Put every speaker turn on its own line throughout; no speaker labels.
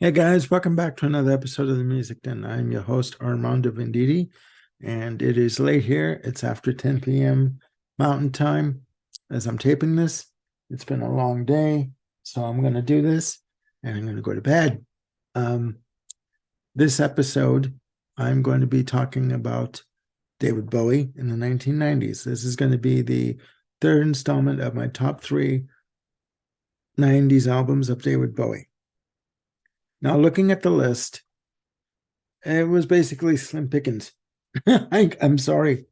Hey guys, welcome back to another episode of the Music Den. I'm your host Armando Venditti, and it is late here. It's after 10 p.m. Mountain Time as I'm taping this. It's been a long day, so I'm going to do this and I'm going to go to bed. Um, this episode, I'm going to be talking about David Bowie in the 1990s. This is going to be the third installment of my top three 90s albums of David Bowie. Now, looking at the list, it was basically slim pickings. I'm sorry.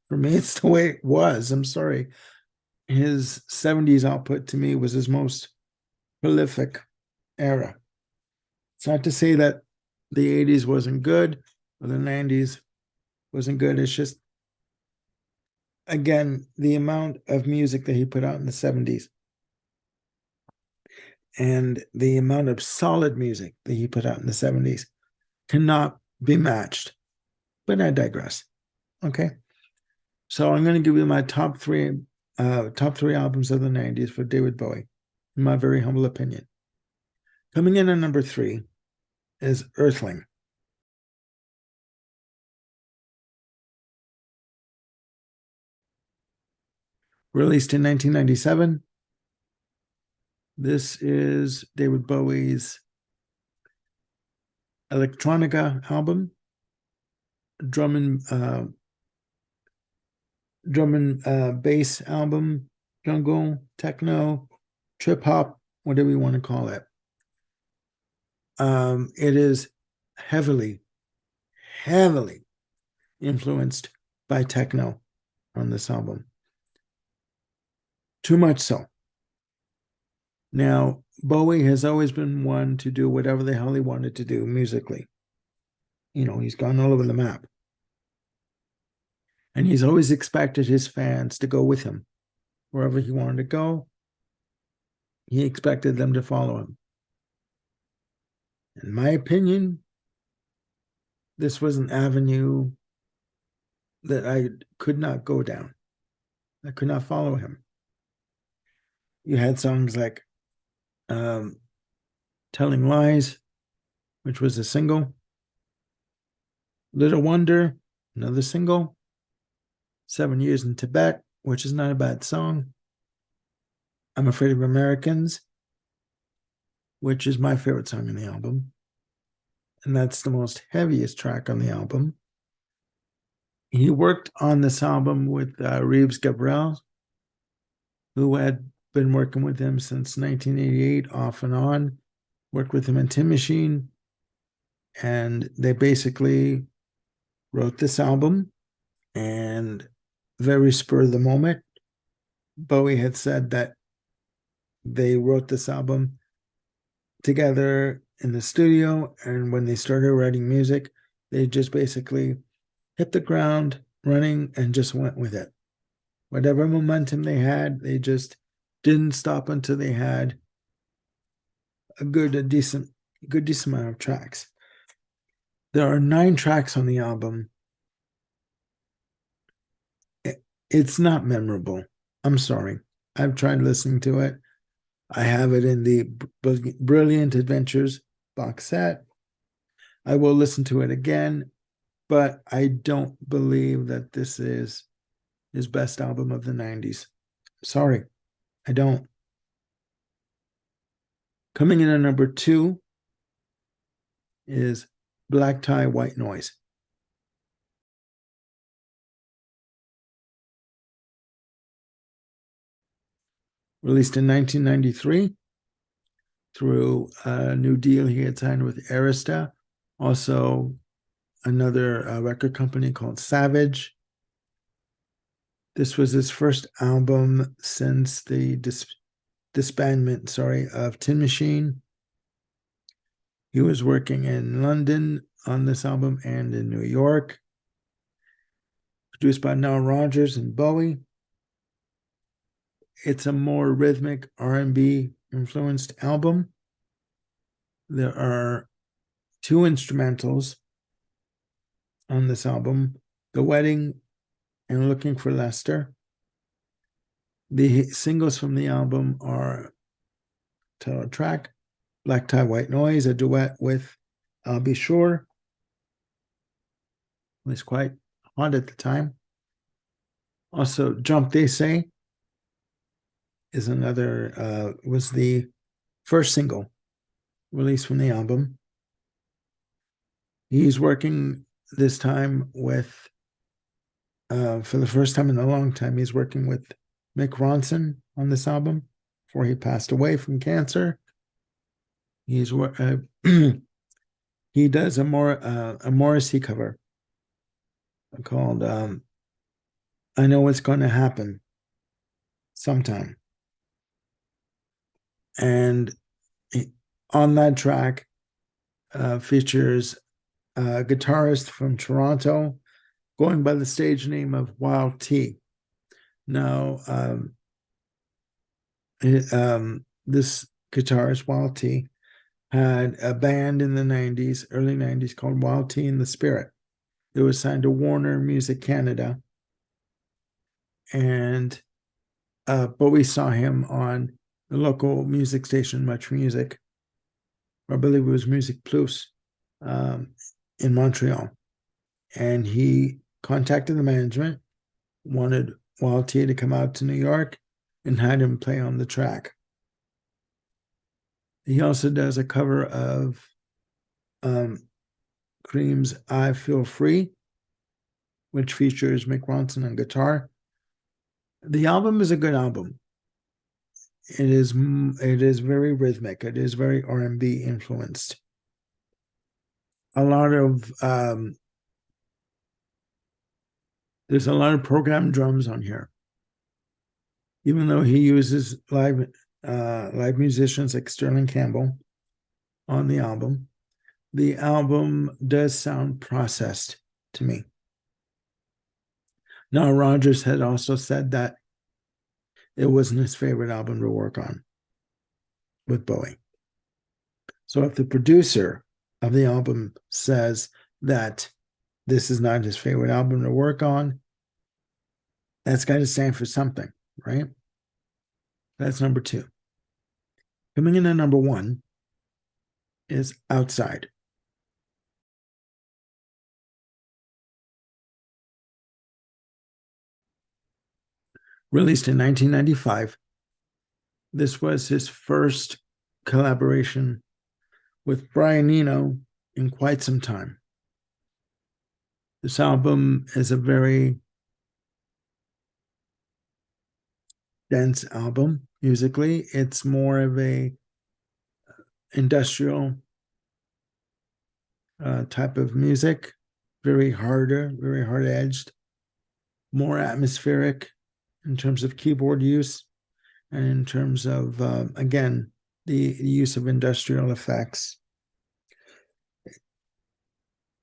For me, it's the way it was. I'm sorry. His 70s output to me was his most prolific era. It's not to say that the 80s wasn't good or the 90s wasn't good. It's just, again, the amount of music that he put out in the 70s and the amount of solid music that he put out in the 70s cannot be matched. But I digress. Okay. So I'm going to give you my top three albums of the 90s for David Bowie, in my very humble opinion. Coming in at number 3 is Earthling. Released in 1997. This is David Bowie's electronica album, drum and bass album, jungle, techno, trip hop, whatever you want to call it. It is heavily influenced by techno on this album. Too much so. Now, Bowie has always been one to do whatever the hell he wanted to do musically. You know, he's gone all over the map. And he's always expected his fans to go with him. Wherever he wanted to go, he expected them to follow him. In my opinion, this was an avenue that I could not go down. I could not follow him. You had songs like Telling Lies, which was a single. Little Wonder, another single. 7 Years in Tibet, which is not a bad song. I'm Afraid of Americans, which is my favorite song on the album. And that's the most heaviest track on the album. He worked on this album with Reeves Gabrels, who had been working with him since 1988, off and on, worked with him in Tin Machine. And they basically wrote this album, and very spur of the moment, Bowie had said that they wrote this album together in the studio, and when they started writing music, they just basically hit the ground running and just went with it. Whatever momentum they had, they just didn't stop until they had a decent amount of tracks. There are 9 tracks on the album. It's not memorable. I'm sorry. I've tried listening to it. I have it in the Brilliant Adventures box set. I will listen to it again, but I don't believe that this is his best album of the 90s. Sorry, I don't. Coming in at number 2 is Black Tie, White Noise. Released in 1993 through a new deal he had signed with Arista, also another record company called Savage. This was his first album since the disbandment, of Tin Machine. He was working in London on this album and in New York. Produced by Nile Rodgers and Bowie. It's a more rhythmic R&B influenced album. There are 2 instrumentals on this album, The Wedding and Looking for Lester. The singles from the album are title track, Black Tie, White Noise, a duet with I'll Be Sure. It was quite hot at the time. Also, Jump They Say is was the first single released from the album. He's working this time with, for the first time in a long time, he's working with Mick Ronson on this album before he passed away from cancer. He's he does a Morrissey cover called "I Know What's Going to Happen Sometime," and on that track features a guitarist from Toronto going by the stage name of Wild T. Now, this guitarist, Wild T, had a band in the 90s, early 90s, called Wild T and the Spirit. It was signed to Warner Music Canada. And Bowie saw him on the local music station, Much Music, or I believe it was Music Plus, in Montreal. And he contacted the management, wanted Wild T to come out to New York, and had him play on the track. He also does a cover of Cream's I Feel Free, which features Mick Ronson on guitar. The album is a good album. It is very rhythmic. It is very R&B influenced. A lot of there's a lot of programmed drums on here. Even though he uses live musicians like Sterling Campbell on the album does sound processed to me. Now, Rogers had also said that it wasn't his favorite album to work on with Bowie. So if the producer of the album says that this is not his favorite album to work on, that's got to stand for something, right? That's number 2. Coming in at number 1 is Outside. Released in 1995, this was his first collaboration with Brian Eno in quite some time. This album is a very dense album musically. It's more of a industrial type of music, very hard-edged, more atmospheric in terms of keyboard use and in terms of, again, the use of industrial effects.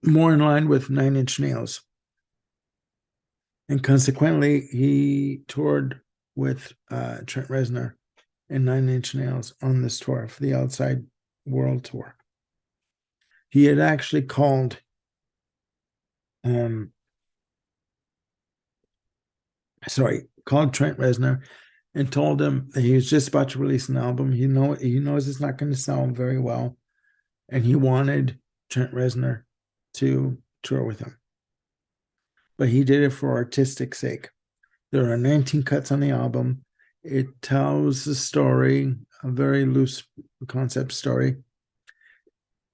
More in line with Nine Inch Nails. And consequently, he toured with Trent Reznor and Nine Inch Nails on this tour for the Outside World Tour. He had actually called Trent Reznor and told him that he was just about to release an album. He knows it's not going to sound very well, and he wanted Trent Reznor to tour with him. But he did it for artistic sake. There are 19 cuts on the album. It tells a story, a very loose concept story.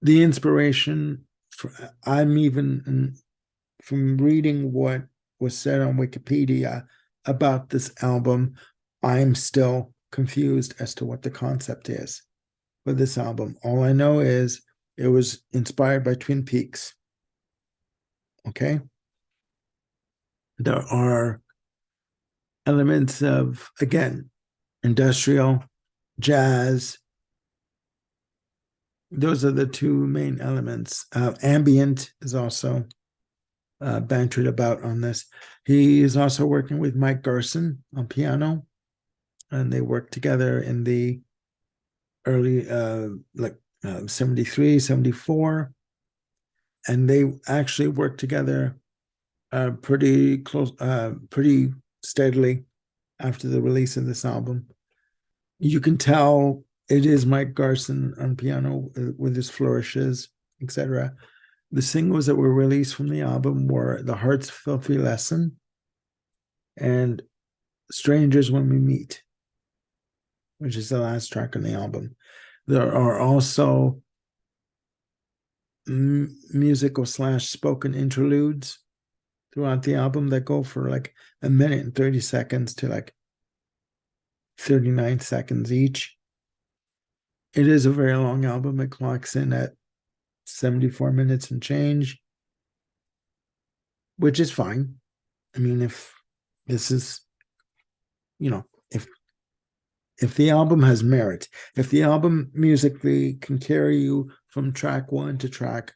The inspiration, I'm even from reading what was said on Wikipedia about this album, I'm still confused as to what the concept is for this album. All I know is it was inspired by Twin Peaks. Okay? There are elements of, again, industrial, jazz. Those are the 2 main elements. Ambient is also bantered about on this. He is also working with Mike Garson on piano, and they worked together in the early, 73, 74, and they actually worked together pretty steadily after the release of this album. You can tell It is Mike Garson on piano with his flourishes, etc. The singles that were released from the album were The Heart's Filthy Lesson and Strangers When We Meet, which is the last track on the album. There are also musical / spoken interludes throughout the album that go for like a minute and 30 seconds to like 39 seconds each. It is a very long album. It clocks in at 74 minutes and change, which is fine. I mean, if this is, you know, if the album has merit, if the album musically can carry you from track 1 to track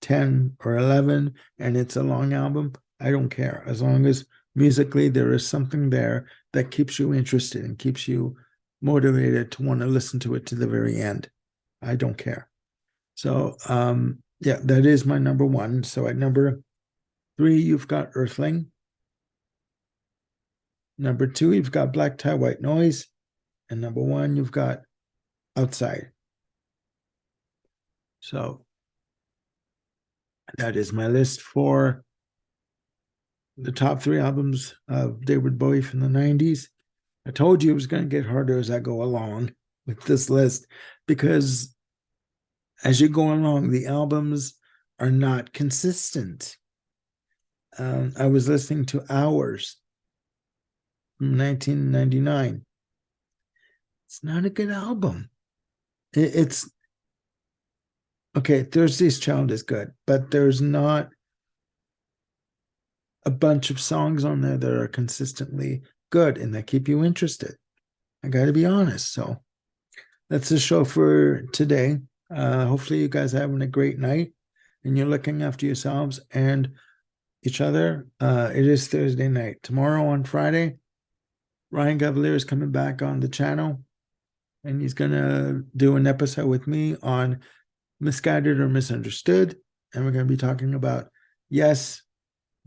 10 or 11 and it's a long album, I don't care. As long as musically there is something there that keeps you interested and keeps you motivated to want to listen to it to the very end, I don't care. So yeah, that is my number 1. So at number 3 you've got Earthling. Number 2 you've got Black Tie White Noise, and number 1 you've got Outside. So that is my list for the top 3 albums of David Bowie from the 90s. I told you it was going to get harder as I go along with this list, because as you go along, the albums are not consistent. I was listening to Hours from 1999. It's not a good album. It's okay. Thursday's Child is good, but there's not a bunch of songs on there that are consistently good and that keep you interested. I got to be honest. So that's the show for today. Hopefully you guys are having a great night and you're looking after yourselves and each other. It is Thursday night. Tomorrow on Friday, Ryan Gavalier is coming back on the channel and he's going to do an episode with me on Misguided or Misunderstood. And we're going to be talking about, yes,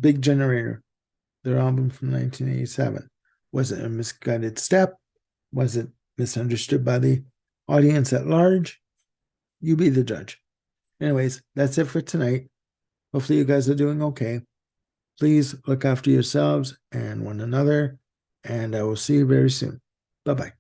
Big Generator, their album from 1987. Was it a misguided step? Was it misunderstood by the audience at large? You be the judge. Anyways, that's it for tonight. Hopefully you guys are doing okay. Please look after yourselves and one another, and I will see you very soon. Bye-bye.